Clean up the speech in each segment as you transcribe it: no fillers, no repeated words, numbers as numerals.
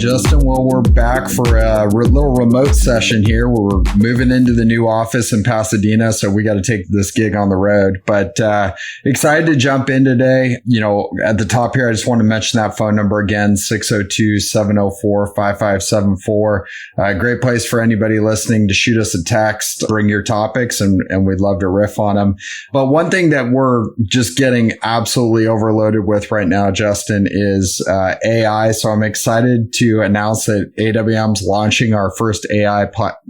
Justin. Well, we're back for a little remote session here. We're moving into the new office in Pasadena, so we got to take this gig on the road. But excited to jump in today. You know, at the top here, I just want to mention that phone number again, 602-704-5574. Great place for anybody listening to shoot us a text, bring your topics, and we'd love to riff on them. But one thing that we're just getting absolutely overloaded with right now, Justin, is AI. So I'm excited to announce that AWM's launching our first AI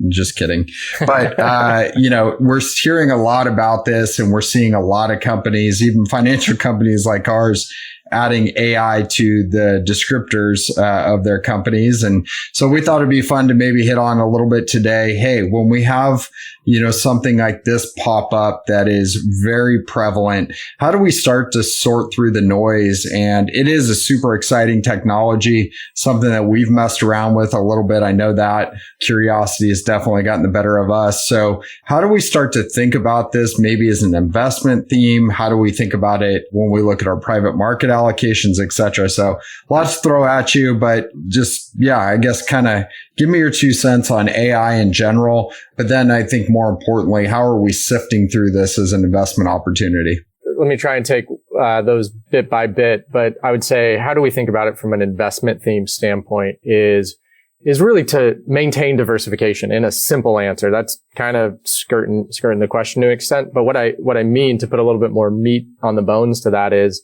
just kidding. But, you know, we're hearing a lot about this, and we're seeing a lot of companies, even financial companies like ours, adding AI to the descriptors of their companies. And so we thought it'd be fun to maybe hit on a little bit today. Hey, when we have, you know, something like this pop up that is very prevalent, how do we start to sort through the noise? And it is a super exciting technology, something that we've messed around with a little bit. I know that curiosity has definitely gotten the better of us. So how do we start to think about this maybe as an investment theme? How do we think about it when we look at our private market allocations, et cetera? So lots to throw at you, but just, yeah, I guess kind of give me your 2 cents on AI in general. But then I think more importantly, how are we sifting through this as an investment opportunity? Let me try and take those bit by bit. But I would say, how do we think about it from an investment theme standpoint is really to maintain diversification in a simple answer. That's kind of skirting the question to an extent. But what I mean, to put a little bit more meat on the bones to that, is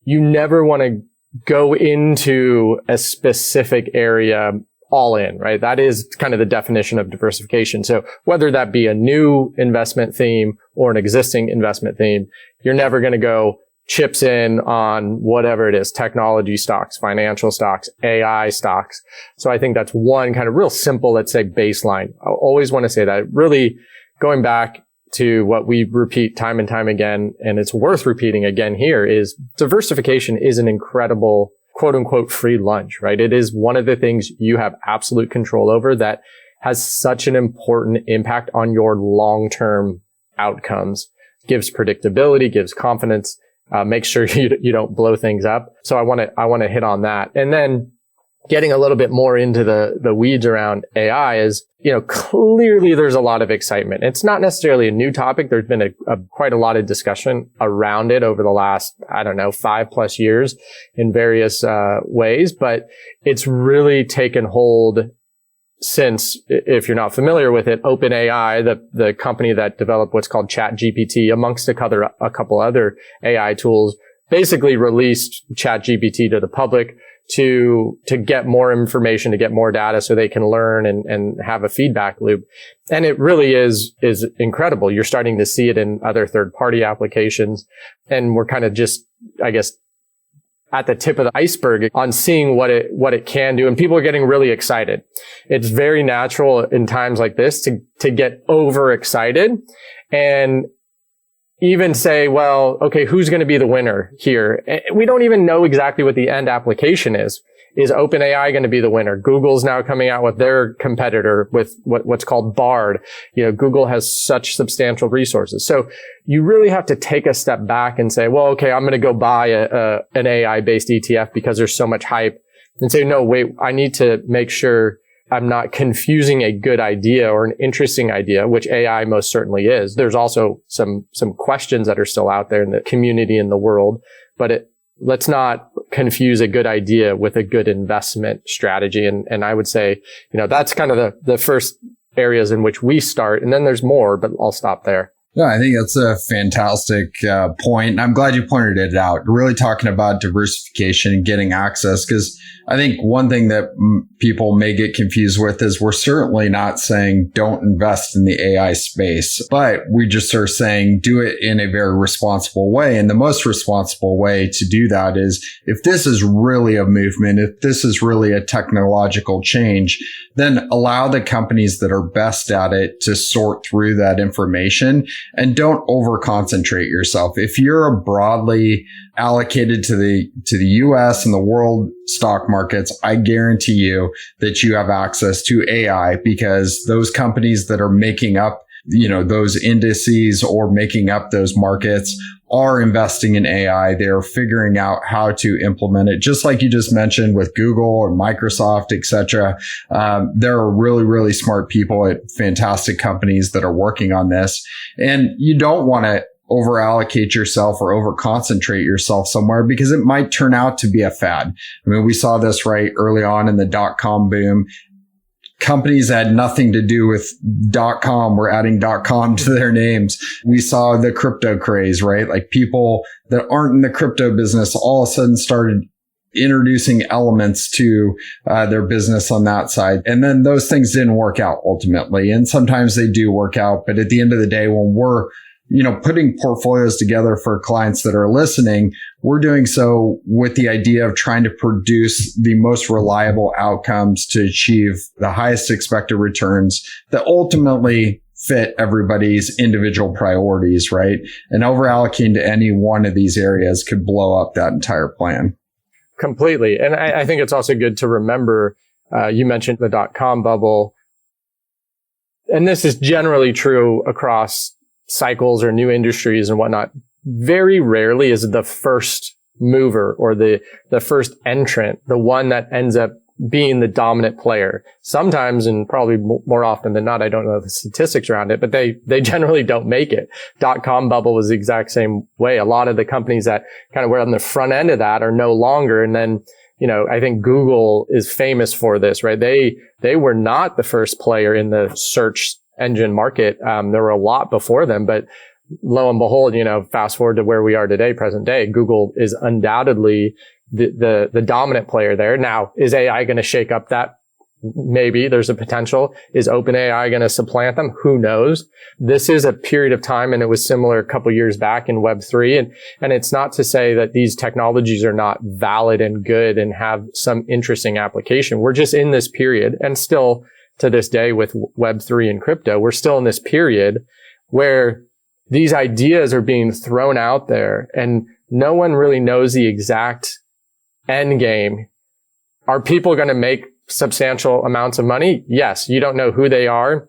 you never want to go into a specific area all in, right? That is kind of the definition of diversification. So whether that be a new investment theme or an existing investment theme, you're never going to go chips in on whatever it is, technology stocks, financial stocks, AI stocks. So I think that's one kind of real simple, let's say, baseline. I always want to say that. Really going back to what we repeat time and time again, and it's worth repeating again here, is diversification is an incredible quote unquote free lunch, right? It is one of the things you have absolute control over that has such an important impact on your long-term outcomes, gives predictability, gives confidence, makes sure you don't blow things up. So I want to hit on that. And then getting a little bit more into the weeds around AI is, you know, clearly there's a lot of excitement. It's not necessarily a new topic. There's been quite a lot of discussion around it over the last, 5+ years in various ways, but it's really taken hold since, if you're not familiar with it, OpenAI, the company that developed what's called ChatGPT, amongst a couple other AI tools, basically released ChatGPT to the public to get more information, to get more data so they can learn and have a feedback loop. And it really is incredible. You're starting to see it in other third-party applications. And we're kind of just, I guess, at the tip of the iceberg on seeing what it can do. And people are getting really excited. It's very natural in times like this to get overexcited and even say, well, okay, who's going to be the winner here? We don't even know exactly what the end application is. Is OpenAI going to be the winner? Google's now coming out with their competitor with what's called Bard. You know, Google has such substantial resources. So you really have to take a step back and say, well, okay, I'm going to go buy an AI-based ETF because there's so much hype, and say, no, wait, I need to make sure I'm not confusing a good idea or an interesting idea, which AI most certainly is. There's also some questions that are still out there in the community, in the world, but let's not confuse a good idea with a good investment strategy. And I would say, you know, that's kind of the first areas in which we start. And then there's more, but I'll stop there. Yeah, I think that's a fantastic point. And I'm glad you pointed it out. Really talking about diversification and getting access, because I think one thing that people may get confused with is we're certainly not saying don't invest in the AI space, but we just are saying do it in a very responsible way. And the most responsible way to do that is if this is really a movement, if this is really a technological change, then allow the companies that are best at it to sort through that information and don't over concentrate yourself. If you're broadly allocated to the US and the world stock markets, I guarantee you that you have access to AI, because those companies that are making up those indices or making up those markets are investing in AI. They're figuring out how to implement it, just like you just mentioned with Google or Microsoft, et cetera. There are really, really smart people at fantastic companies that are working on this. And you don't want to over allocate yourself or over concentrate yourself somewhere because it might turn out to be a fad. I mean, we saw this right early on in the .com boom. Companies that had nothing to do with .com were adding .com to their names. We saw the crypto craze, right? Like people that aren't in the crypto business all of a sudden started introducing elements to their business on that side. And then those things didn't work out ultimately. And sometimes they do work out. But at the end of the day, when we're putting portfolios together for clients that are listening, we're doing so with the idea of trying to produce the most reliable outcomes to achieve the highest expected returns that ultimately fit everybody's individual priorities, right? And over allocating to any one of these areas could blow up that entire plan. Completely. And I think it's also good to remember, you mentioned the .com bubble. And this is generally true across cycles or new industries and whatnot. Very rarely is the first mover or the first entrant the one that ends up being the dominant player. Sometimes, and probably more often than not, I don't know the statistics around it, but they generally don't make it. .com bubble was the exact same way. A lot of the companies that kind of were on the front end of that are no longer. And then, I think Google is famous for this, right? They were not the first player in the search engine market. There were a lot before them, but lo and behold, fast forward to where we are today, present day, Google is undoubtedly the dominant player there. Now, is AI going to shake up that? Maybe there's a potential. Is OpenAI going to supplant them? Who knows? This is a period of time, and it was similar a couple years back in Web3. And it's not to say that these technologies are not valid and good and have some interesting application. We're just in this period, and still to this day with Web3 and crypto, we're still in this period where these ideas are being thrown out there and no one really knows the exact end game. Are people going to make substantial amounts of money? Yes. You don't know who they are,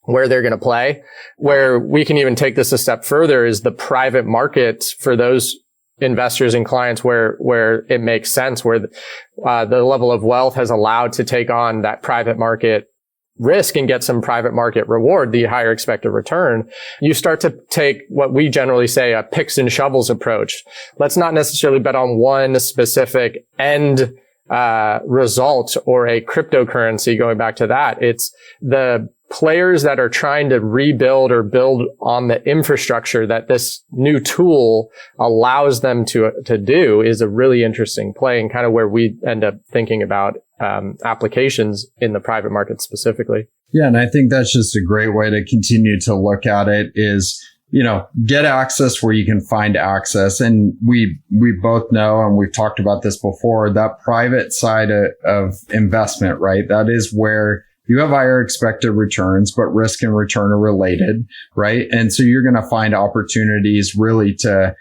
where they're going to play. Where we can even take this a step further is the private markets for those investors and clients where it makes sense, where the level of wealth has allowed to take on that private market risk and get some private market reward, the higher expected return. You start to take what we generally say a picks and shovels approach. Let's not necessarily bet on one specific end result or a cryptocurrency. Going back to that, it's the players that are trying to rebuild or build on the infrastructure that this new tool allows them to do is a really interesting play, and kind of where we end up thinking about applications in the private market specifically. Yeah. And I think that's just a great way to continue to look at it is, get access where you can find access. And we both know, and we've talked about this before, that private side of investment, right? That is where you have higher expected returns, but risk and return are related, right? And so you're going to find opportunities really to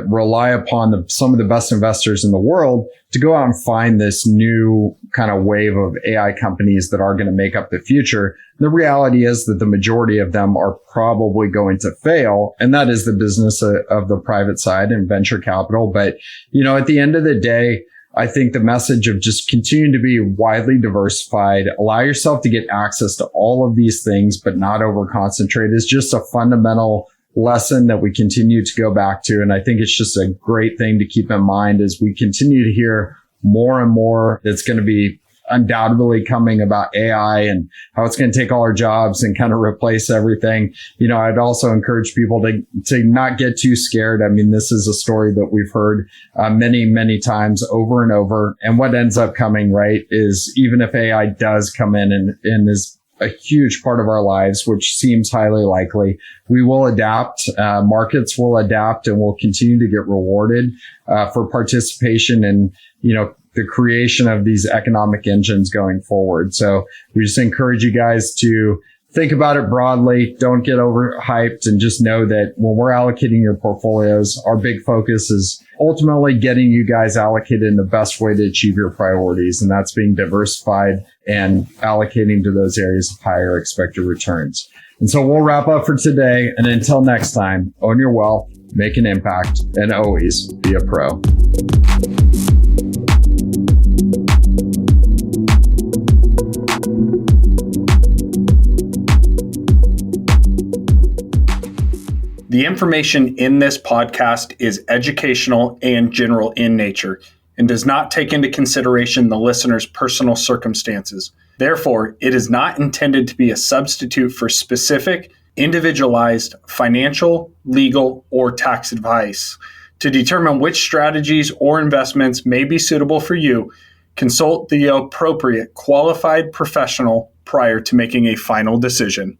rely upon some of the best investors in the world to go out and find this new kind of wave of AI companies that are going to make up the future. The reality is that the majority of them are probably going to fail. And that is the business of the private side and venture capital. But, at the end of the day, I think the message of just continuing to be widely diversified, allow yourself to get access to all of these things, but not over concentrate is just a fundamental lesson that we continue to go back to. And I think it's just a great thing to keep in mind as we continue to hear more and more that's going to be undoubtedly coming about AI and how it's going to take all our jobs and kind of replace everything. I'd also encourage people to not get too scared. I mean, this is a story that we've heard many, many times over and over. And what ends up coming, right, is even if AI does come in and is a huge part of our lives, which seems highly likely, we will adapt. Markets will adapt and will continue to get rewarded for participation in, the creation of these economic engines going forward. So we just encourage you guys to think about it broadly. Don't get overhyped, and just know that when we're allocating your portfolios, our big focus is ultimately getting you guys allocated in the best way to achieve your priorities. And that's being diversified and allocating to those areas of higher expected returns. And so we'll wrap up for today. And until next time, own your wealth, make an impact, and always be a pro. The information in this podcast is educational and general in nature and does not take into consideration the listener's personal circumstances. Therefore, it is not intended to be a substitute for specific, individualized financial, legal, or tax advice. To determine which strategies or investments may be suitable for you, consult the appropriate qualified professional prior to making a final decision.